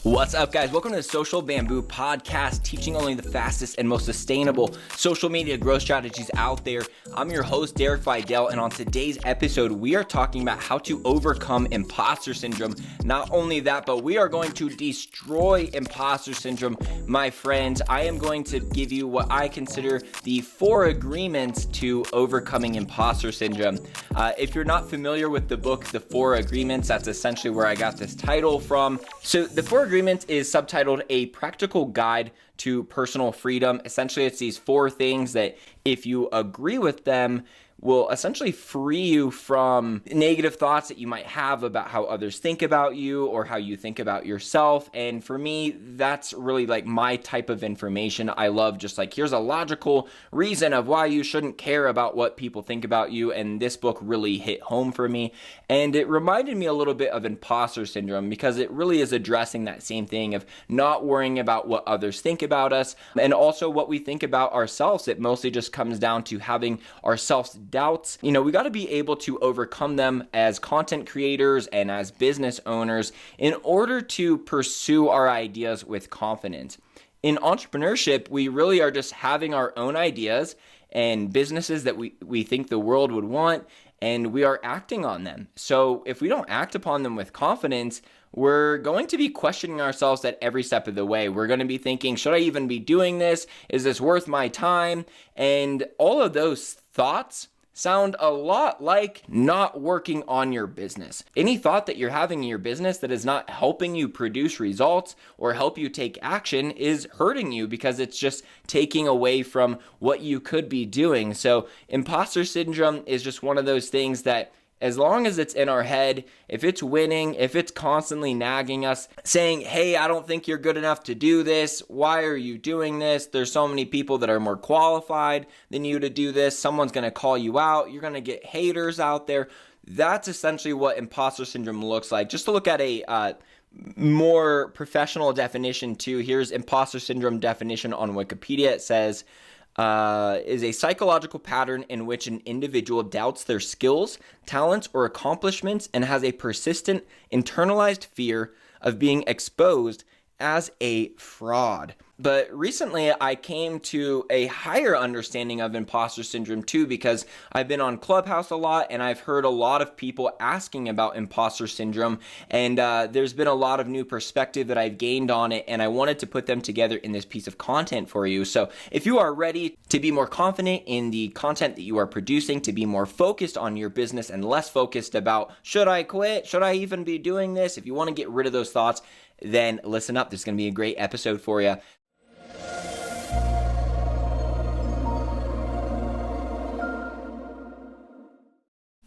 What's up, guys? Welcome to the Social Bamboo Podcast, teaching only the fastest and most sustainable social media growth strategies out there. I'm your host, Derek Vidal, and on today's episode, we are talking about how to overcome imposter syndrome. Not only that, but we are going to destroy imposter syndrome, my friends. I am going to give you what I consider the 4 agreements to overcoming imposter syndrome. If you're not familiar with the book, The 4 Agreements, that's essentially where I got this title from. So the 4 agreements is subtitled A Practical Guide to Personal Freedom. Essentially, it's these 4 things that if you agree with them, will essentially free you from negative thoughts that you might have about how others think about you or how you think about yourself. And for me, that's really like my type of information. I love just like, here's a logical reason of why you shouldn't care about what people think about you. And this book really hit home for me. And it reminded me a little bit of imposter syndrome because it really is addressing that same thing of not worrying about what others think about us and also what we think about ourselves. It mostly just comes down to having our self-doubts. We got to be able to overcome them as content creators and as business owners in order to pursue our ideas with confidence. In entrepreneurship, we really are just having our own ideas and businesses that we think the world would want, and we are acting on them. So if we don't act upon them with confidence, we're going to be questioning ourselves at every step of the way. We're going to be thinking, should I even be doing this? Is this worth my time? And all of those thoughts sound a lot like not working on your business. Any thought that you're having in your business that is not helping you produce results or help you take action is hurting you because it's just taking away from what you could be doing. So imposter syndrome is just one of those things that as long as it's in our head, if it's winning, if it's constantly nagging us, saying, hey, I don't think you're good enough to do this. Why are you doing this? There's so many people that are more qualified than you to do this. Someone's going to call you out. You're going to get haters out there. That's essentially what imposter syndrome looks like. Just to look at a more professional definition too, here's imposter syndrome definition on Wikipedia. It says, is a psychological pattern in which an individual doubts their skills, talents, or accomplishments and has a persistent internalized fear of being exposed as a fraud. But recently I came to a higher understanding of imposter syndrome too, because I've been on Clubhouse a lot and I've heard a lot of people asking about imposter syndrome, and there's been a lot of new perspective that I've gained on it, and I wanted to put them together in this piece of content for you. So if you are ready to be more confident in the content that you are producing, to be more focused on your business and less focused about, should I quit? Should I even be doing this? If you want to get rid of those thoughts, then listen up. This is going to be a great episode for you.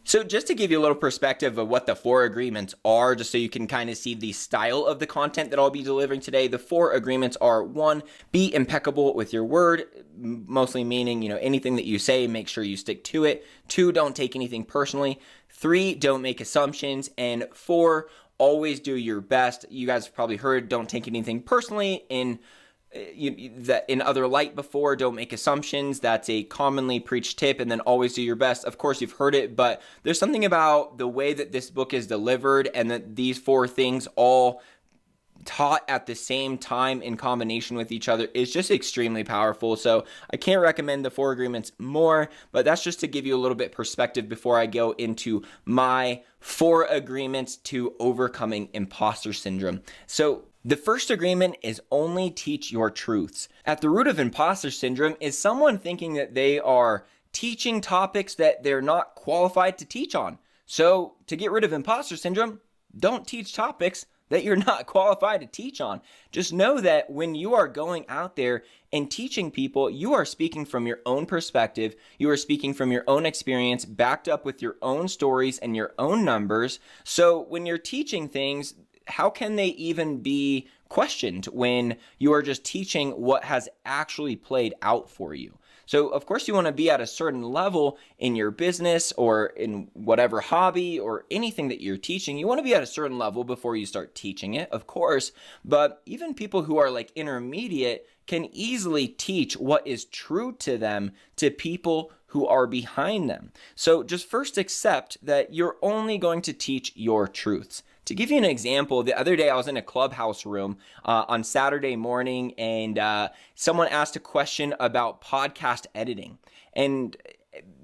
So just to give you a little perspective of what the 4 agreements are, just so you can kind of see the style of the content that I'll be delivering today, the 4 agreements are: 1, be impeccable with your word, mostly meaning, anything that you say, make sure you stick to it. 2, don't take anything personally. 3, don't make assumptions. And 4, always do your best. You guys have probably heard, don't take anything personally in other light before. Don't make assumptions. That's a commonly preached tip. And then always do your best. Of course, you've heard it, but there's something about the way that this book is delivered and that these 4 things all taught at the same time in combination with each other is just extremely powerful. So I can't recommend the 4 agreements more, but that's just to give you a little bit perspective before I go into my 4 agreements to overcoming imposter syndrome. So the first agreement is only teach your truths. At the root of imposter syndrome is someone thinking that they are teaching topics that they're not qualified to teach on. So to get rid of imposter syndrome, don't teach topics that you're not qualified to teach on. Just know that when you are going out there and teaching people, you are speaking from your own perspective. You are speaking from your own experience, backed up with your own stories and your own numbers. So when you're teaching things, how can they even be questioned when you are just teaching what has actually played out for you? So of course you want to be at a certain level in your business or in whatever hobby or anything that you're teaching. You want to be at a certain level before you start teaching it, of course. But even people who are like intermediate can easily teach what is true to them to people who are behind them. So just first accept that you're only going to teach your truths. To give you an example, the other day I was in a Clubhouse room on Saturday morning, and someone asked a question about podcast editing. And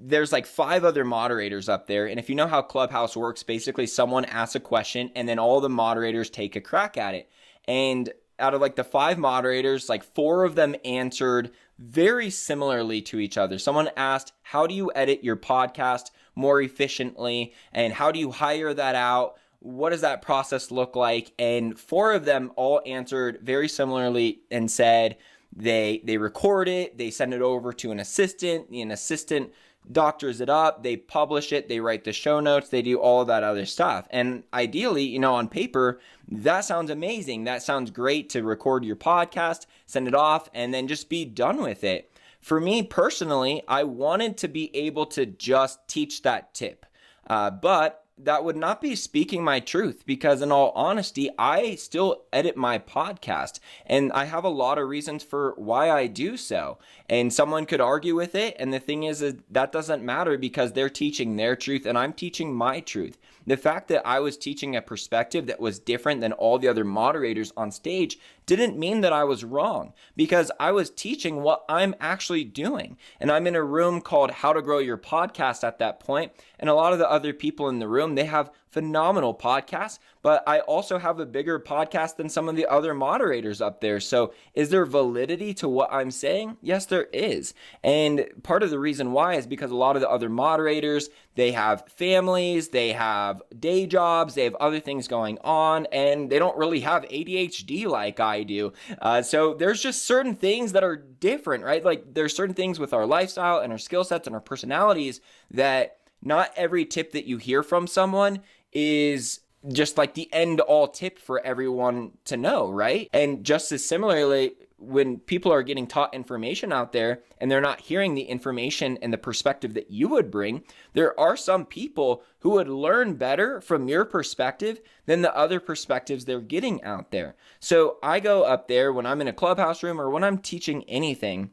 there's like 5 other moderators up there. And if you know how Clubhouse works, basically someone asks a question and then all the moderators take a crack at it. And out of like the 5 moderators, like 4 of them answered very similarly to each other. Someone asked, how do you edit your podcast more efficiently? And how do you hire that out? What does that process look like? And 4 of them all answered very similarly and said they record it, they send it over to an assistant doctors it up, they publish it, they write the show notes, they do all of that other stuff. And ideally, on paper, that sounds amazing. That sounds great to record your podcast, send it off, and then just be done with it. For me personally, I wanted to be able to just teach that tip, but that would not be speaking my truth, because in all honesty, I still edit my podcast and I have a lot of reasons for why I do so. And someone could argue with it. And the thing is that doesn't matter, because they're teaching their truth and I'm teaching my truth. The fact that I was teaching a perspective that was different than all the other moderators on stage didn't mean that I was wrong, because I was teaching what I'm actually doing. And I'm in a room called How to Grow Your Podcast at that point. And a lot of the other people in the room, they have phenomenal podcasts, but I also have a bigger podcast than some of the other moderators up there. So is there validity to what I'm saying? Yes, there is. And part of the reason why is because a lot of the other moderators, they have families, they have day jobs, they have other things going on, and they don't really have ADHD like I do. So there's just certain things that are different, right? Like there's certain things with our lifestyle and our skill sets and our personalities that not every tip that you hear from someone is just like the end all tip for everyone to know, right? And just as similarly, when people are getting taught information out there and they're not hearing the information and the perspective that you would bring, there are some people who would learn better from your perspective than the other perspectives they're getting out there. So I go up there when I'm in a Clubhouse room or when I'm teaching anything,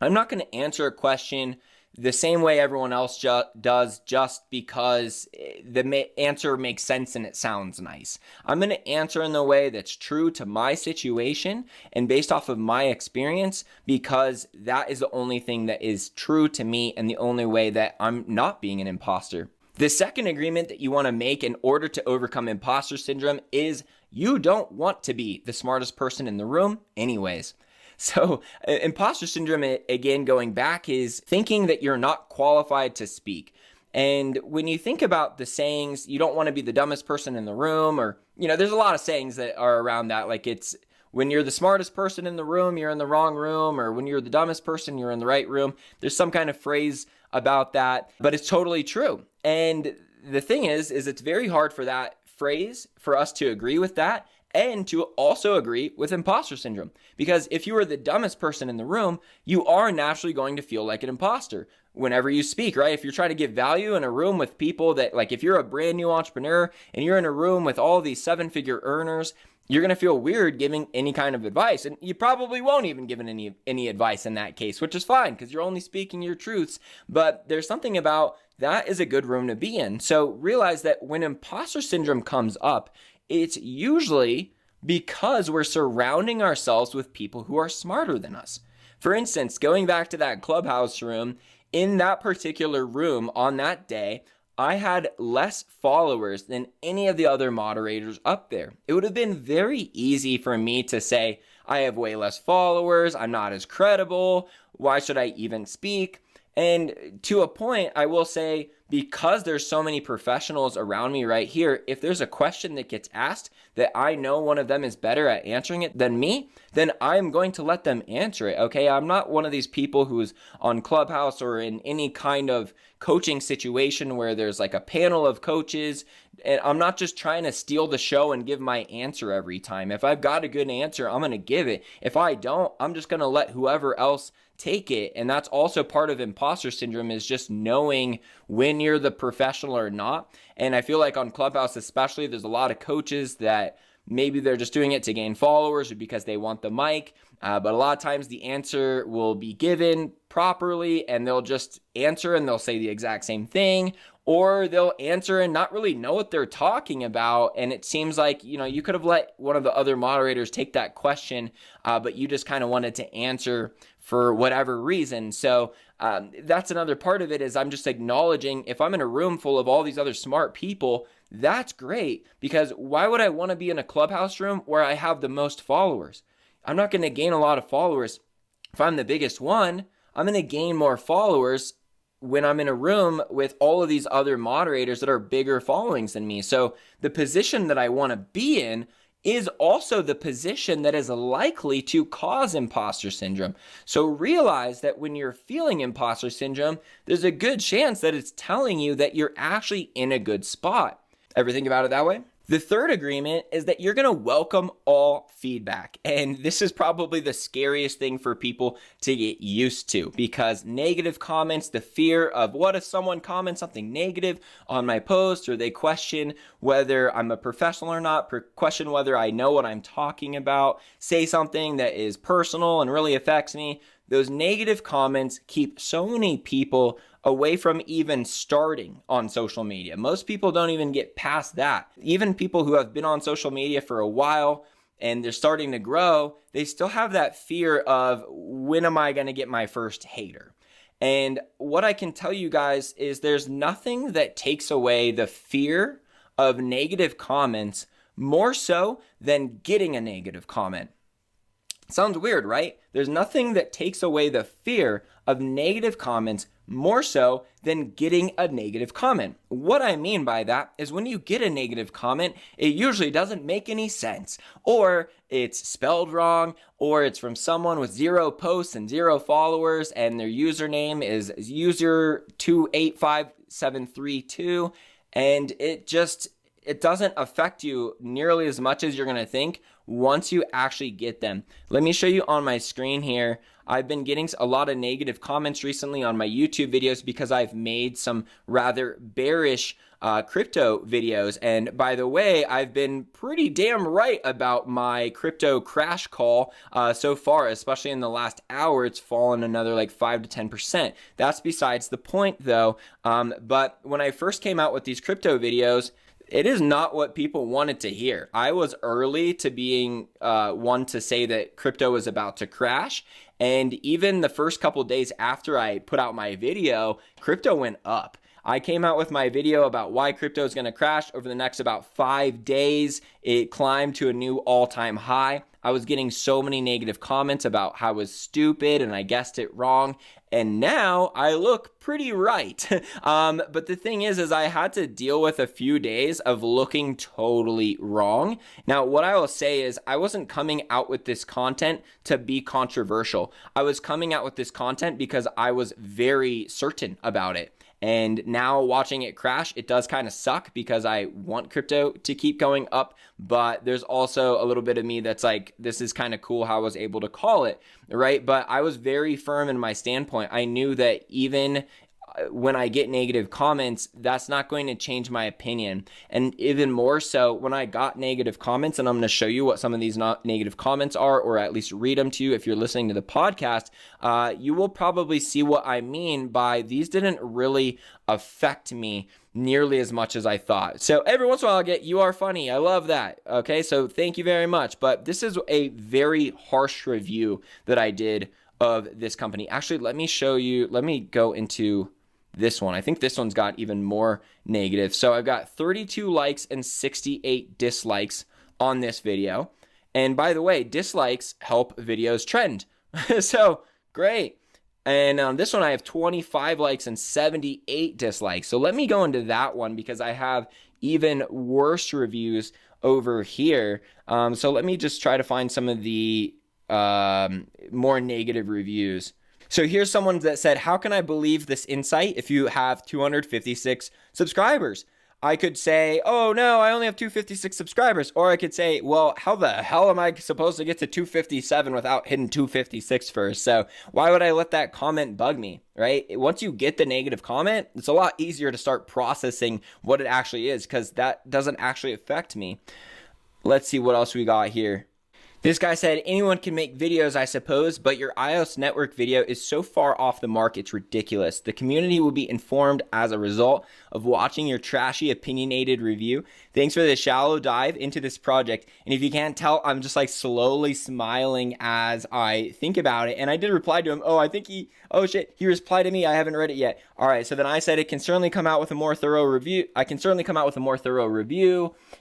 I'm not going to answer a question the same way everyone else does just because the answer makes sense and it sounds nice. I'm going to answer in the way that's true to my situation and based off of my experience, because that is the only thing that is true to me and the only way that I'm not being an imposter. The second agreement that you want to make in order to overcome imposter syndrome is you don't want to be the smartest person in the room anyways. So imposter syndrome, again, going back, is thinking that you're not qualified to speak. And when you think about the sayings, you don't want to be the dumbest person in the room, or, there's a lot of sayings that are around that. Like it's when you're the smartest person in the room, you're in the wrong room, or when you're the dumbest person, you're in the right room. There's some kind of phrase about that, but it's totally true. And the thing is it's very hard for that phrase for us to agree with that and to also agree with imposter syndrome. Because if you are the dumbest person in the room, you are naturally going to feel like an imposter whenever you speak, right? If you're trying to give value in a room with people that, like if you're a brand new entrepreneur and you're in a room with all these 7-figure earners, you're going to feel weird giving any kind of advice. And you probably won't even give any advice in that case, which is fine because you're only speaking your truths. But there's something about that is a good room to be in. So realize that when imposter syndrome comes up, it's usually because we're surrounding ourselves with people who are smarter than us. For instance, going back to that Clubhouse room, in that particular room on that day, I had less followers than any of the other moderators up there. It would have been very easy for me to say, I have way less followers, I'm not as credible, why should I even speak? And to a point, I will say, because there's so many professionals around me right here, if there's a question that gets asked that I know one of them is better at answering it than me, then I'm going to let them answer it, okay? I'm not one of these people who's on Clubhouse or in any kind of coaching situation where there's like a panel of coaches, and I'm not just trying to steal the show and give my answer every time. If I've got a good answer, I'm going to give it. If I don't, I'm just going to let whoever else take it. And that's also part of imposter syndrome, is just knowing when you're the professional or not. And I feel like on Clubhouse especially, there's a lot of coaches that maybe they're just doing it to gain followers or because they want the mic. But a lot of times the answer will be given properly and they'll just answer and they'll say the exact same thing, or they'll answer and not really know what they're talking about. And it seems like, you could have let one of the other moderators take that question, but you just kind of wanted to answer for whatever reason. So that's another part of it, is I'm just acknowledging, if I'm in a room full of all these other smart people, that's great, because why would I want to be in a clubhouse room where I have the most followers? I'm not going to gain a lot of followers. If I'm the biggest one, I'm going to gain more followers when I'm in a room with all of these other moderators that are bigger followings than me. So the position that I want to be in is also the position that is likely to cause imposter syndrome. So realize that when you're feeling imposter syndrome, there's a good chance that it's telling you that you're actually in a good spot. Ever think about it that way? The third agreement is that you're going to welcome all feedback. And this is probably the scariest thing for people to get used to, because negative comments, the fear of what if someone comments something negative on my post, or they question whether I'm a professional or not, question whether I know what I'm talking about, say something that is personal and really affects me. Those negative comments keep so many people away from even starting on social media. Most people don't even get past that. Even people who have been on social media for a while and they're starting to grow, they still have that fear of, when am I going to get my first hater? And what I can tell you guys is there's nothing that takes away the fear of negative comments more so than getting a negative comment. Sounds weird, right? There's nothing that takes away the fear of negative comments more so than getting a negative comment. What I mean by that is, when you get a negative comment, it usually doesn't make any sense, or it's spelled wrong, or it's from someone with 0 posts and 0 followers, and their username is user285732, and it doesn't affect you nearly as much as you're going to think once you actually get them. Let me show you on my screen here. I've been getting a lot of negative comments recently on my YouTube videos because I've made some rather bearish crypto videos. And by the way, I've been pretty damn right about my crypto crash call so far, especially in the last hour. It's fallen another like 5 to 10%. That's besides the point though. But when I first came out with these crypto videos, it is not what people wanted to hear. I was early to being one to say that crypto was about to crash. And even the first couple of days after I put out my video, crypto went up. I came out with my video about why crypto is going to crash. Over the next about 5 days, it climbed to a new all-time high. I was getting so many negative comments about how I was stupid and I guessed it wrong. And now I look pretty right. But the thing is I had to deal with a few days of looking totally wrong. Now, what I will say is, I wasn't coming out with this content to be controversial. I was coming out with this content because I was very certain about it. And now watching it crash, it does kind of suck because I want crypto to keep going up, but there's also a little bit of me that's like, this is kind of cool how I was able to call it, right? But I was very firm in my standpoint. I knew that even when I get negative comments, that's not going to change my opinion. And even more so, when I got negative comments, and I'm going to show you what some of these negative comments are, or at least read them to you if you're listening to the podcast, you will probably see what I mean by these didn't really affect me nearly as much as I thought. So every once in a while I'll get, "You are funny." I love that. Okay, so thank you very much. But this is a very harsh review that I did of this company. Actually, let me show you. Let me go into this one. I think this one's got even more negative. So I've got 32 likes and 68 dislikes on this video. And by the way, dislikes help videos trend. So great. And on this one, I have 25 likes and 78 dislikes. So let me go into that one because I have even worse reviews over here. So let me just try to find some of the more negative reviews. So here's someone that said, "How can I believe this insight if you have 256 subscribers?" I could say, "Oh no, I only have 256 subscribers." Or I could say, "Well, how the hell am I supposed to get to 257 without hitting 256 first?" So why would I let that comment bug me, right? Once you get the negative comment, it's a lot easier to start processing what it actually is, because that doesn't actually affect me. Let's see what else we got here. This guy said, anyone can make videos, I suppose, but your iOS network video is so far off the mark, it's ridiculous. The community will be informed as a result of watching your trashy, opinionated review. Thanks for the shallow dive into this project. And if you can't tell, I'm just like slowly smiling as I think about it. And I did reply to him, he replied to me, I haven't read it yet. All right, so then I said, I can certainly come out with a more thorough review.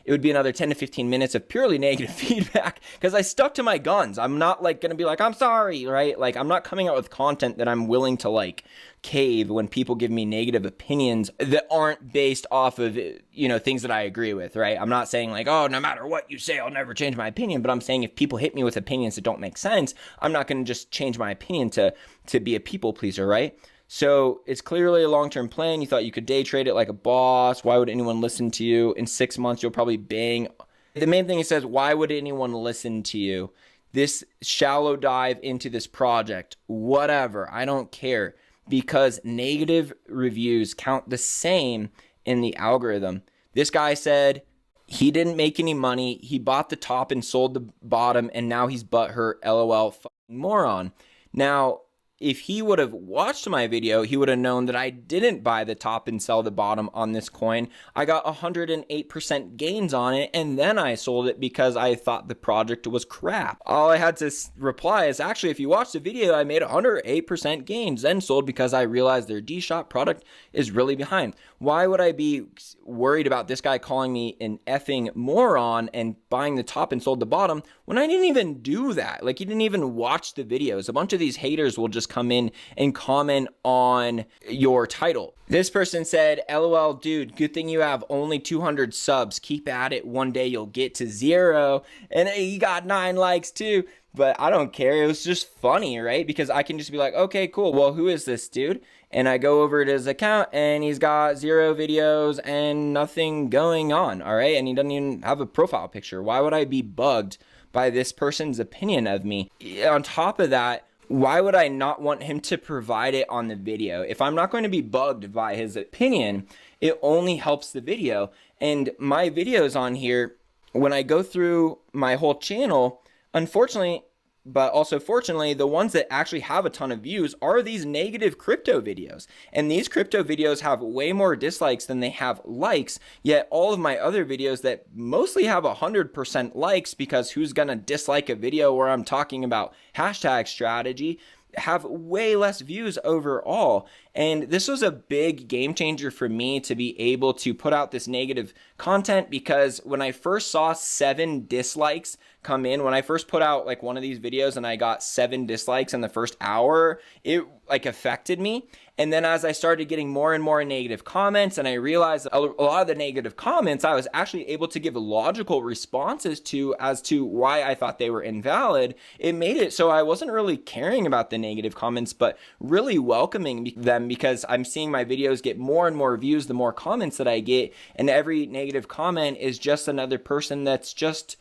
It would be another 10 to 15 minutes of purely negative feedback because I stuck to my guns. I'm not like going to be like, I'm sorry, right? Like, I'm not coming out with content that I'm willing to like cave when people give me negative opinions that aren't based off of, things that I agree with, right? I'm not saying like, no matter what you say, I'll never change my opinion. But I'm saying if people hit me with opinions that don't make sense, I'm not going to just change my opinion to be a people pleaser, right? So it's clearly a long-term plan. You thought you could day trade it like a boss. Why would anyone listen to you? In 6 months, you'll probably bang. The main thing it says, why would anyone listen to you? This shallow dive into this project, whatever, I don't care, because negative reviews count the same in the algorithm. This guy said he didn't make any money. He bought the top and sold the bottom, and now he's butthurt. LOL, moron. Now, if he would have watched my video, he would have known that I didn't buy the top and sell the bottom on this coin. I got 108% gains on it, and then I sold it because I thought the project was crap. All I had to reply is, actually, if you watch the video, I made 108% gains, then sold because I realized their D-Shop product is really behind. Why would I be worried about this guy calling me an effing moron and buying the top and sold the bottom when I didn't even do that? Like, he didn't even watch the videos. A bunch of these haters will just come in and comment on your title. This person said, LOL, dude, good thing you have only 200 subs. Keep at it. One day you'll get to 0. And he got 9 likes too. But I don't care. It was just funny, right? Because I can just be like, okay, cool. Well, who is this dude? And I go over to his account and he's got 0 videos and nothing going on, all right? And he doesn't even have a profile picture. Why would I be bugged by this person's opinion of me? On top of that, why would I not want him to provide it on the video? If I'm not going to be bugged by his opinion, it only helps the video. And my videos on here, when I go through my whole channel, unfortunately, but also fortunately, the ones that actually have a ton of views are these negative crypto videos. And these crypto videos have way more dislikes than they have likes, yet all of my other videos that mostly have 100% likes, because who's gonna dislike a video where I'm talking about hashtag strategy, have way less views overall. And this was a big game changer for me to be able to put out this negative content, because when I first saw 7 dislikes come in, when I first put out like one of these videos and I got 7 dislikes in the first hour, it like affected me. And then as I started getting more and more negative comments, and I realized a lot of the negative comments I was actually able to give logical responses to as to why I thought they were invalid, it made it so I wasn't really caring about the negative comments, but really welcoming them, because I'm seeing my videos get more and more views the more comments that I get, and every negative comment is just another person that's just,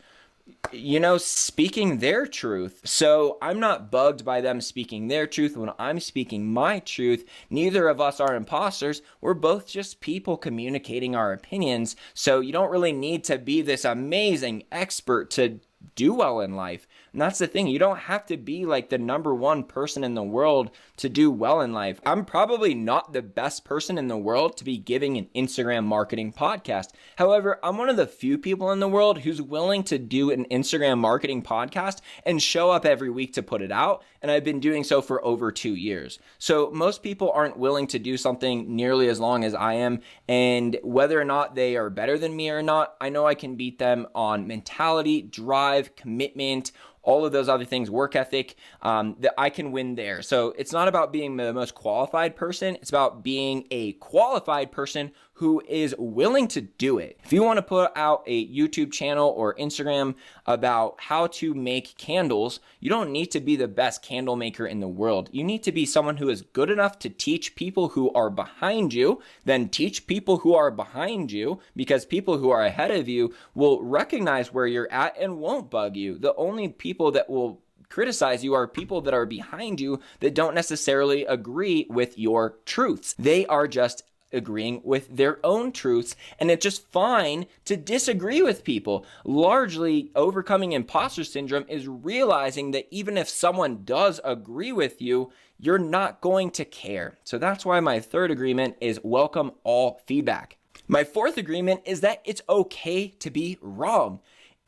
speaking their truth. So I'm not bugged by them speaking their truth when I'm speaking my truth. Neither of us are imposters. We're both just people communicating our opinions. So you don't really need to be this amazing expert to do well in life. And that's the thing. You don't have to be like the #1 person in the world to do well in life. I'm probably not the best person in the world to be giving an Instagram marketing podcast. However, I'm one of the few people in the world who's willing to do an Instagram marketing podcast and show up every week to put it out. And I've been doing so for over 2 years. So most people aren't willing to do something nearly as long as I am. And whether or not they are better than me or not, I know I can beat them on mentality, drive, commitment, all of those other things, work ethic, that I can win there. So it's not about being the most qualified person. It's about being a qualified person who is willing to do it. If you want to put out a YouTube channel or Instagram about how to make candles, you don't need to be the best candle maker in the world. You need to be someone who is good enough to teach people who are behind you, then teach people who are behind you, because people who are ahead of you will recognize where you're at and won't bug you. The only people that will criticize you are people that are behind you that don't necessarily agree with your truths. They are just agreeing with their own truths, and it's just fine to disagree with people. Largely, overcoming imposter syndrome is realizing that even if someone does agree with you, you're not going to care. So that's why my third agreement is welcome all feedback. My fourth agreement is that it's okay to be wrong.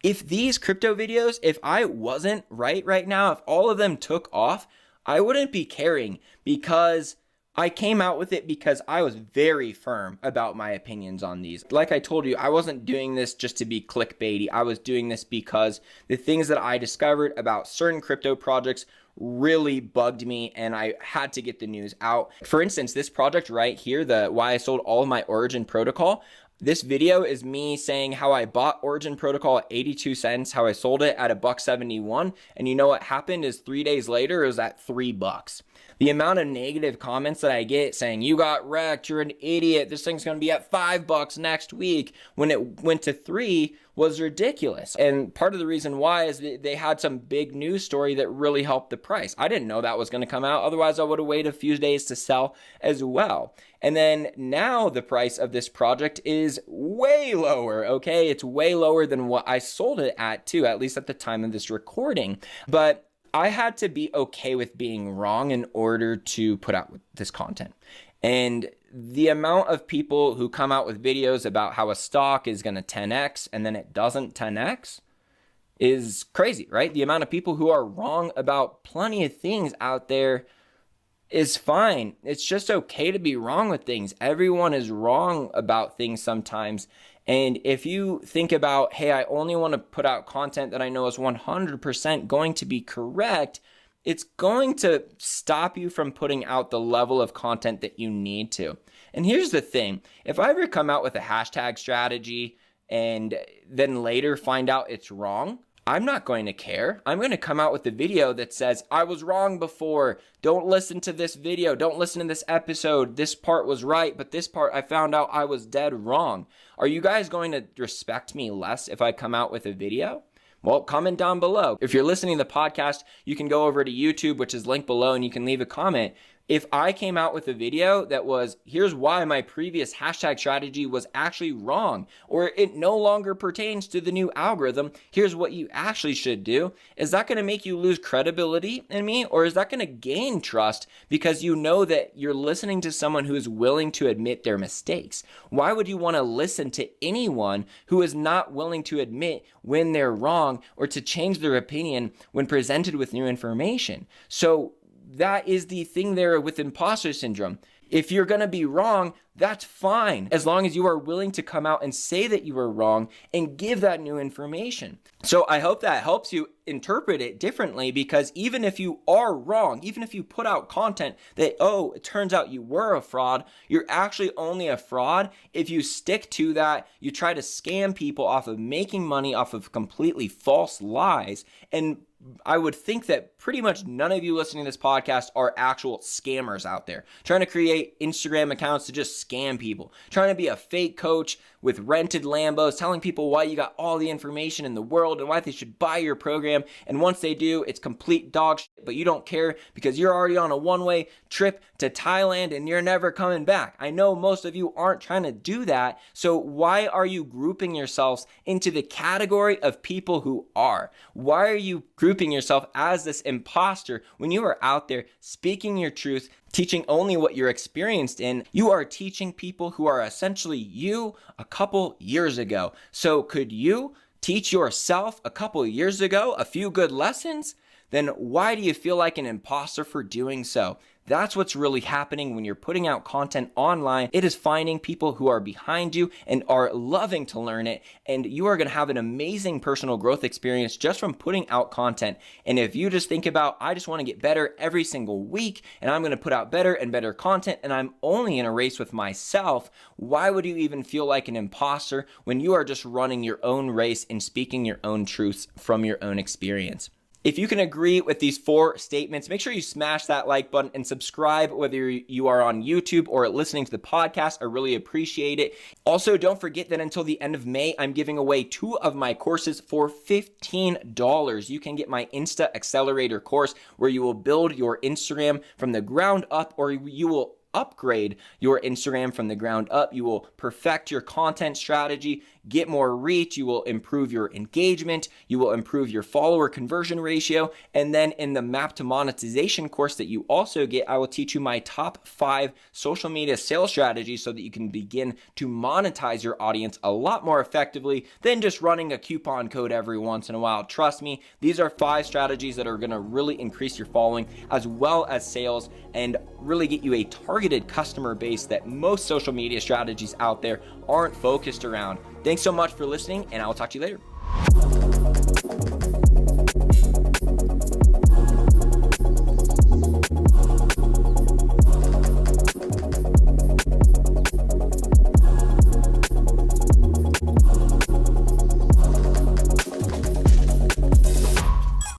If these crypto videos, if I wasn't right now, if all of them took off, I wouldn't be caring, because I came out with it because I was very firm about my opinions on these. Like I told you, I wasn't doing this just to be clickbaity. I was doing this because the things that I discovered about certain crypto projects really bugged me, and I had to get the news out. For instance, this project right here, the why I sold all of my Origin protocol, this video is me saying how I bought Origin protocol at 82 cents, how I sold it at $1.71, and you know what happened is 3 days later it was at $3. The amount of negative comments that I get saying, you got wrecked, you're an idiot, this thing's gonna be at $5 next week, when it went to $3, was ridiculous. And part of the reason why is they had some big news story that really helped the price. I didn't know that was gonna come out, otherwise I would have waited a few days to sell as well. And then now the price of this project is way lower, okay? It's way lower than what I sold it at too, at least at the time of this recording. But I had to be okay with being wrong in order to put out this content. And the amount of people who come out with videos about how a stock is going to 10x and then it doesn't 10x is crazy, right? The amount of people who are wrong about plenty of things out there is fine. It's just okay to be wrong with things. Everyone is wrong about things sometimes. And if you think about, hey, I only want to put out content that I know is 100% going to be correct, it's going to stop you from putting out the level of content that you need to. And here's the thing. If I ever come out with a hashtag strategy and then later find out it's wrong, I'm not going to care. I'm going to come out with a video that says, I was wrong before. Don't listen to this video. Don't listen to this episode. This part was right, but this part I found out I was dead wrong. Are you guys going to respect me less if I come out with a video? Well, comment down below. If you're listening to the podcast, you can go over to YouTube, which is linked below, and you can leave a comment. If I came out with a video that was, here's why my previous hashtag strategy was actually wrong, or it no longer pertains to the new algorithm, here's what you actually should do, is that going to make you lose credibility in me, or is that going to gain trust because you know that you're listening to someone who is willing to admit their mistakes? Why would you want to listen to anyone who is not willing to admit when they're wrong or to change their opinion when presented with new information? So that is the thing there with imposter syndrome. If you're going to be wrong, that's fine, as long as you are willing to come out and say that you were wrong and give that new information. So I hope that helps you interpret it differently, because even if you are wrong, even if you put out content that, oh, it turns out you were a fraud, you're actually only a fraud if you stick to that. You try to scam people off of making money off of completely false lies. And I would think that pretty much none of you listening to this podcast are actual scammers out there trying to create Instagram accounts to just scam people, trying to be a fake coach with rented Lambos, telling people why you got all the information in the world and why they should buy your program. And once they do, it's complete dog shit, but you don't care because you're already on a one-way trip to Thailand and you're never coming back. I know most of you aren't trying to do that. So why are you grouping yourselves into the category of people who are? Why are you grouping yourself as this imposter when you are out there speaking your truth, teaching only what you're experienced in? You are teaching people who are essentially you a couple years ago. So could you teach yourself a couple years ago a few good lessons? Then why do you feel like an imposter for doing so? That's what's really happening when you're putting out content online. It is finding people who are behind you and are loving to learn it, and you are going to have an amazing personal growth experience just from putting out content. And if you just think about, I just want to get better every single week, and I'm going to put out better and better content, and I'm only in a race with myself, why would you even feel like an imposter when you are just running your own race and speaking your own truths from your own experience? If you can agree with these 4 statements, make sure you smash that like button and subscribe, whether you are on YouTube or listening to the podcast. I really appreciate it. Also, don't forget that until the end of May, I'm giving away 2 of my courses for $15. You can get my Insta Accelerator course, where you will build your Instagram from the ground up, or you will upgrade your Instagram from the ground up. You will perfect your content strategy, get more reach, you will improve your engagement, you will improve your follower conversion ratio, and then in the Map to Monetization course that you also get, I will teach you my top 5 social media sales strategies so that you can begin to monetize your audience a lot more effectively than just running a coupon code every once in a while. Trust me, these are 5 strategies that are going to really increase your following as well as sales and really get you a targeted customer base that most social media strategies out there aren't focused around. Thanks so much for listening, and I will talk to you later.